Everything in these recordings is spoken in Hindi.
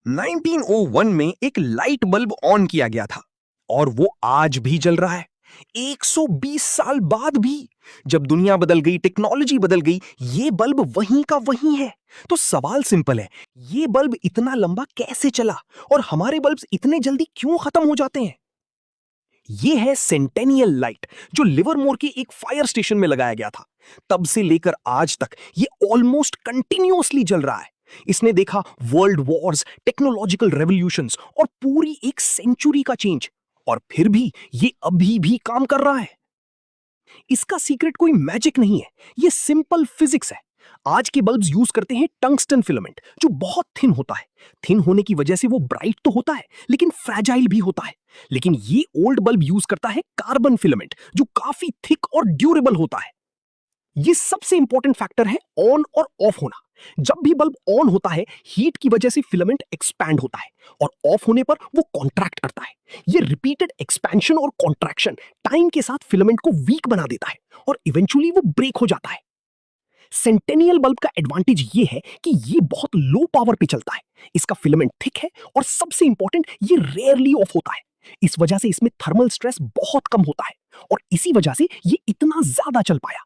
1901 में एक लाइट बल्ब ऑन किया गया था और वो आज भी जल रहा है। 120 साल बाद भी। जब दुनिया बदल गई, टेक्नोलॉजी बदल गई, ये बल्ब वहीं का वहीं है। तो सवाल सिंपल है, ये बल्ब इतना लंबा कैसे चला और हमारे बल्ब्स इतने जल्दी क्यों खत्म हो जाते हैं? ये है सेंटेनियल लाइट, जो लिवरमोर के एक फायर स्टेशन में लगाया गया था। तब से लेकर आज तक ये ऑलमोस्ट कंटिन्यूअसली जल रहा है। इसने देखा वर्ल्ड वॉर्स, टेक्नोलॉजिकल रेवोल्यूशंस और पूरी एक सेंचुरी का चेंज, और फिर भी ये अभी भी काम कर रहा है। इसका सीक्रेट कोई मैजिक नहीं है, ये सिंपल फिजिक्स है। आज के बल्ब्स यूज करते हैं टंगस्टन फिलामेंट, जो बहुत थिन होता है। थिन होने की वजह से वो ब्राइट तो होता है, लेकिन फ्रैजाइल भी होता है। लेकिन ये ओल्ड बल्ब यूज करता है कार्बन फिलामेंट, जो काफी थिक और ड्यूरेबल होता है। ये सबसे इंपॉर्टेंट फैक्टर है ऑन और ऑफ होना। जब भी बल्ब ऑन होता है, हीट की वजह से फिलामेंट एक्सपैंड होता है, और ऑफ होने पर वो कॉन्ट्रैक्ट करता है। ये रिपीटेड एक्सपेंशन और कॉन्ट्रैक्शन टाइम के साथ फिलामेंट को वीक बना देता है, और इवेंचुअली वो ब्रेक हो जाता है। सेंटेनियल बल्ब का एडवांटेज ये है कि ये बहुत लो पावर पे चलता है। इसका फिलामेंट थिक है, और सबसे इंपॉर्टेंट, ये रेयरली ऑफ होता है। इस वजह से इसमें थर्मल स्ट्रेस बहुत कम होता है, और इसी वजह से ये इतना ज्यादा चल पाया।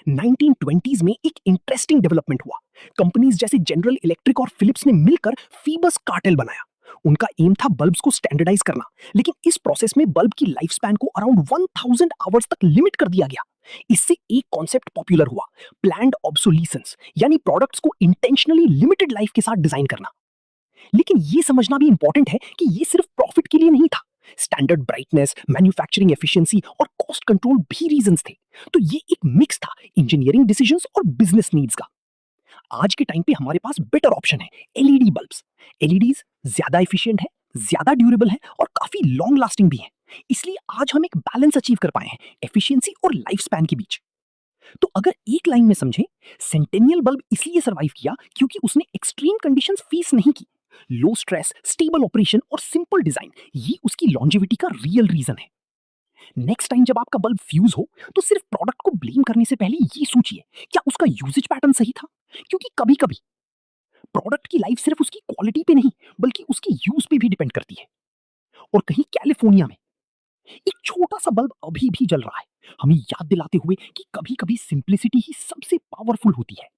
1920s में एक इंटरेस्टिंग डेवलपमेंट हुआ। कंपनीज जैसे जनरल इलेक्ट्रिक और फिलिप्स ने मिलकर फीबस कार्टेल बनाया। उनका एम था बल्ब्स को स्टैंडर्डाइज करना, लेकिन इस प्रोसेस में बल्ब की लाइफ स्पैन को अराउंड 1000 आवर्स तक लिमिट कर दिया गया। इससे एक कॉन्सेप्ट पॉपुलर हुआ, प्लान्ड ऑब्सोलीसेंस, यानी प्रोडक्ट्स को इंटेंशनली लिमिटेड लाइफ के साथ डिजाइन करना। लेकिन ये समझना भी इंपॉर्टेंट है कि ये सिर्फ प्रॉफिट के लिए नहीं था। स्टैंडर्ड ब्राइटनेस, मैन्युफैक्चरिंग एफिशिएंसी और कॉस्ट कंट्रोल भी रीजंस थे। तो ये एक मिक्स था इंजीनियरिंग डिसीजंस और बिजनेस नीड्स का। आज के टाइम पे हमारे पास बेटर ऑप्शन है, एलईडी बल्ब्स। एलईडीज ज्यादा एफिशिएंट है, ज्यादा ड्यूरेबल है, और काफी लॉन्ग लास्टिंग भी है। इसलिए आज हम एक बैलेंस अचीव कर पाए हैं एफिशिएंसी और लाइफ स्पैन के बीच। तो अगर एक लाइन में समझें, सेंटेनियल बल्ब इसलिए सरवाइव किया क्योंकि उसने एक्सट्रीम कंडीशंस फेस नहीं की। लो स्ट्रेस, स्टेबल ऑपरेशन और सिंपल डिजाइन, ये उसकी लॉन्जेविटी का रियल रीजन है। नेक्स्ट टाइम जब आपका बल्ब फ्यूज हो, तो सिर्फ प्रोडक्ट को ब्लेम करने से पहले ये सोचिए, क्या उसका यूजेज पैटर्न सही था? क्योंकि कभी कभी प्रोडक्ट की लाइफ सिर्फ उसकी क्वालिटी पे नहीं, बल्कि उसकी यूज पे भी डिपेंड करती है। और कहीं कैलिफोर्निया में एक छोटा सा बल्ब अभी भी जल रहा है, हमें याद दिलाते हुए कि कभी कभी सिंप्लिसिटी ही सबसे पावरफुल होती है।